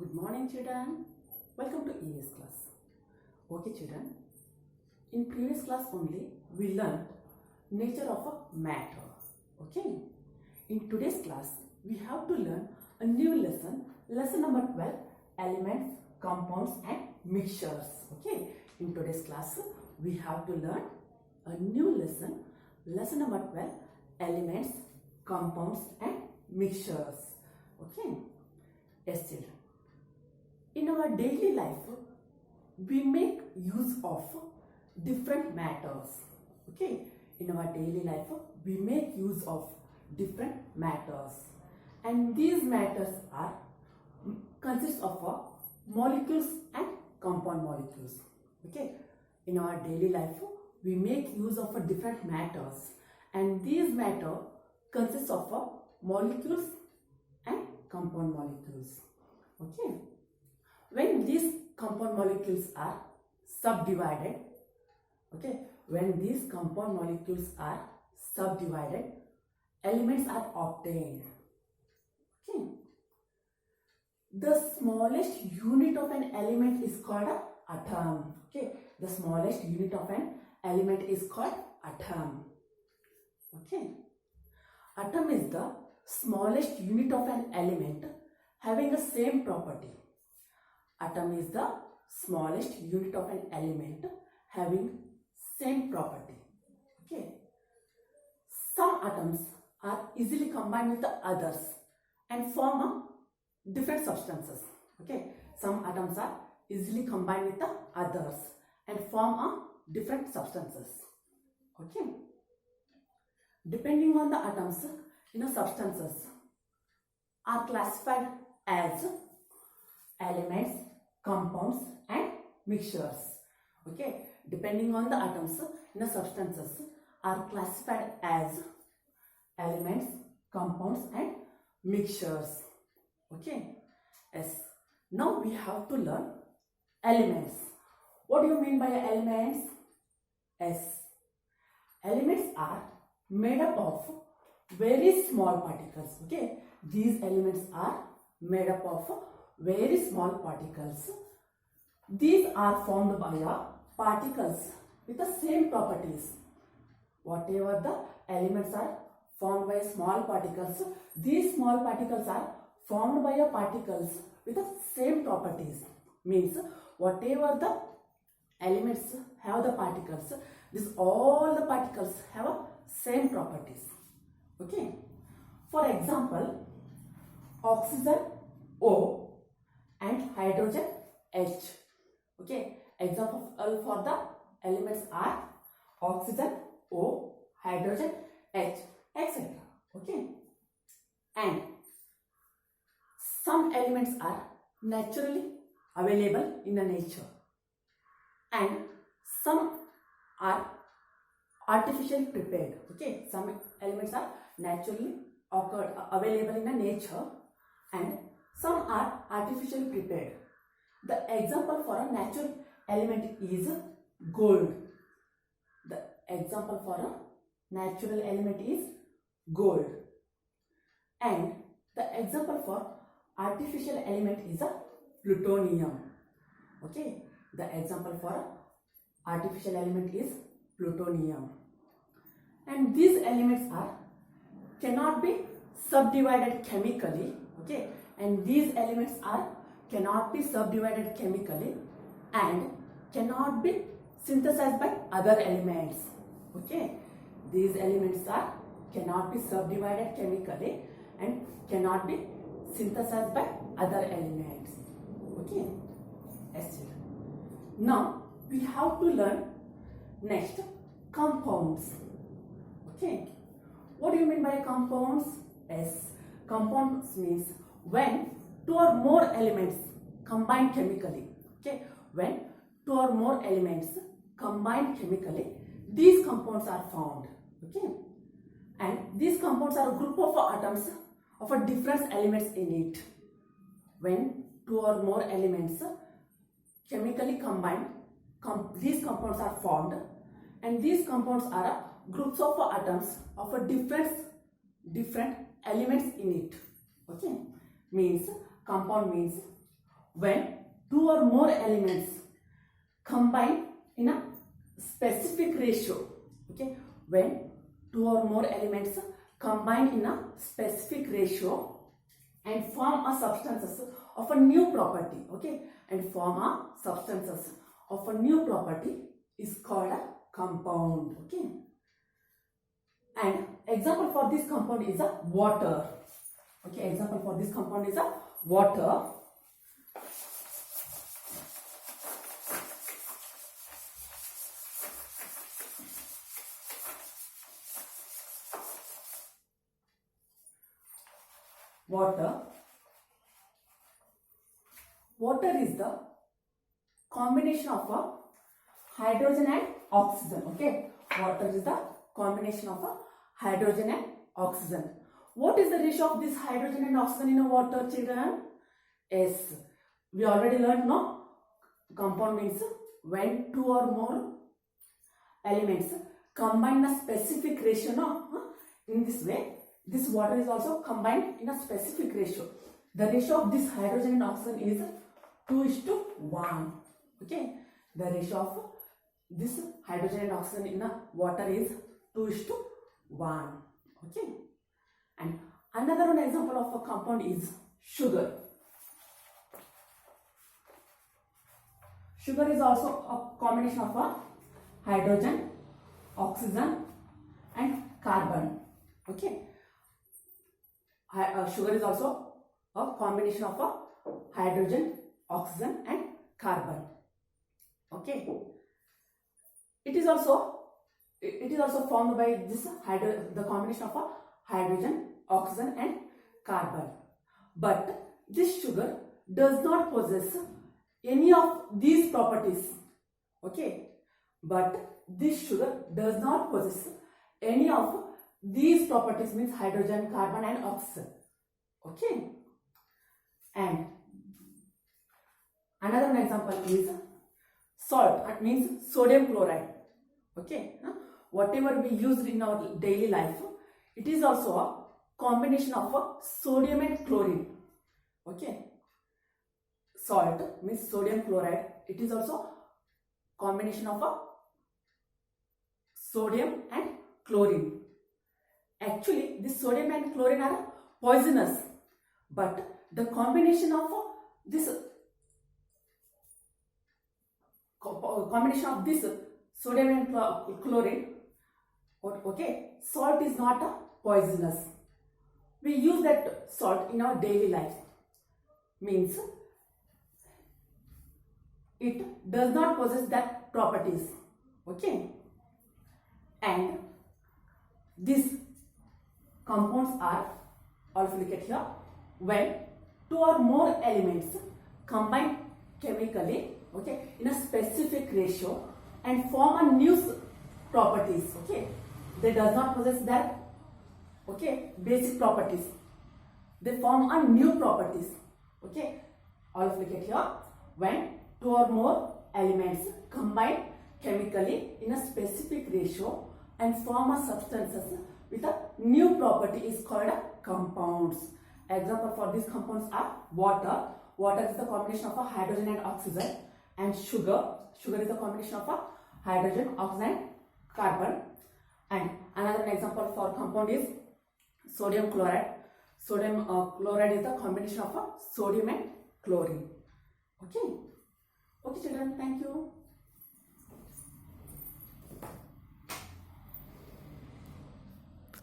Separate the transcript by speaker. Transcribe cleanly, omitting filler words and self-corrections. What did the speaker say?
Speaker 1: Good morning, children. Welcome to ES class. Okay, children. In previous class only, we learned nature of a matter. Okay. In today's class, we have to learn a new lesson. Lesson number 12, elements, compounds and mixtures. Okay. In today's class, we have to learn a new lesson. Lesson number 12, elements, compounds and mixtures. Okay. Yes, children. In our daily life, we make use of different matters. Okay. In our daily life, we make use of different matters. And these matters are consist of molecules and compound molecules. Okay. In our daily life, we make use of different matters. And these matter consists of molecules and compound molecules. Okay. When these compound molecules are subdivided, okay, when these compound molecules are subdivided, elements are obtained. Okay. The smallest unit of an element is called an atom. Okay. The smallest unit of an element is called atom. Okay. Atom is the smallest unit of an element having the same property. Atom is the smallest unit of an element having same property. Okay. Some atoms are easily combined with the others and form different substances. Okay. Some atoms are easily combined with the others and form different substances. Okay. Depending on the atoms, substances are classified as elements, compounds and mixtures. Okay. Depending on the atoms, substances are classified as elements, compounds and mixtures. Okay. Yes. Now we have to learn elements. What do you mean by elements? Yes. Elements are made up of very small particles. Okay. These elements are made up of very small particles. These are formed by particles with the same properties. Whatever the elements are formed by small particles, these small particles are formed by particles with the same properties. Means whatever the elements have the particles, all the particles have same properties. Okay. For example, oxygen O and hydrogen H. Okay. Example for the elements are oxygen O, hydrogen H, etc. Okay. And some elements are naturally available in the nature and some are artificially prepared. Okay. Some elements are naturally available in the nature and some are artificially prepared. The example for a natural element is gold. The example for a natural element is gold. And the example for artificial element is a plutonium. Okay. The example for artificial element is plutonium. And these elements cannot be subdivided chemically. Okay. And these elements cannot be subdivided chemically and cannot be synthesized by other elements. Okay. These elements cannot be subdivided chemically and cannot be synthesized by other elements. Okay. Yes, children. Now we have to learn next compounds. Okay. What do you mean by compounds? Yes. Compounds means when two or more elements combine chemically. Okay. When two or more elements combine chemically, these compounds are formed. Okay. And these compounds are a group of atoms of a different elements in it. When two or more elements chemically combine, these compounds are formed, and these compounds are groups of atoms of a different elements in it. Okay. Means compound means when two or more elements combine in a specific ratio. Okay, when two or more elements combine in a specific ratio and form a substances of a new property. Okay, and form a substances of a new property is called a compound. Okay, and example for this compound is a water. Okay, example for this compound is a water. Water is the combination of a hydrogen and oxygen. Okay, water is the combination of a hydrogen and oxygen. What is the ratio of this hydrogen and oxygen in a water, children? Yes, we already learned, no? Compound means when two or more elements combine in a specific ratio, no? In this way, this water is also combined in a specific ratio. The ratio of this hydrogen and oxygen is 2:1. Okay, the ratio of this hydrogen and oxygen in a water is 2:1. Okay, and another one example of a compound is sugar. Sugar is also a combination of a hydrogen, oxygen and carbon. Okay, sugar is also a combination of a hydrogen, oxygen and carbon. Okay, it is also formed by this the combination of a hydrogen, oxygen and carbon. But this sugar does not possess any of these properties. Okay, but this sugar does not possess any of these properties, means hydrogen, carbon and oxygen. Okay, and another example is salt. That means sodium chloride. Okay, whatever we use in our daily life, it is also a combination of a sodium and chlorine. Okay, salt means sodium chloride. It is also combination of a sodium and chlorine. Actually, this sodium and chlorine are poisonous, but the combination of this sodium and chlorine, okay, salt is not poisonous. We use that salt in our daily life, means it does not possess that properties. Okay, and these compounds are, also look at here, when two or more elements combine chemically, okay, in a specific ratio and form a new properties. Okay, they does not possess that, okay, basic properties. They form a new properties. Okay, all of look at here, when two or more elements combine chemically in a specific ratio and form a substances with a new property is called a compounds. Example for these compounds are water. Water is the combination of a hydrogen and oxygen, and sugar. Sugar is the combination of a hydrogen, oxygen and carbon. And another example for compound is sodium chloride. Sodium chloride is the combination of a sodium and chlorine. Okay. Okay children, thank you.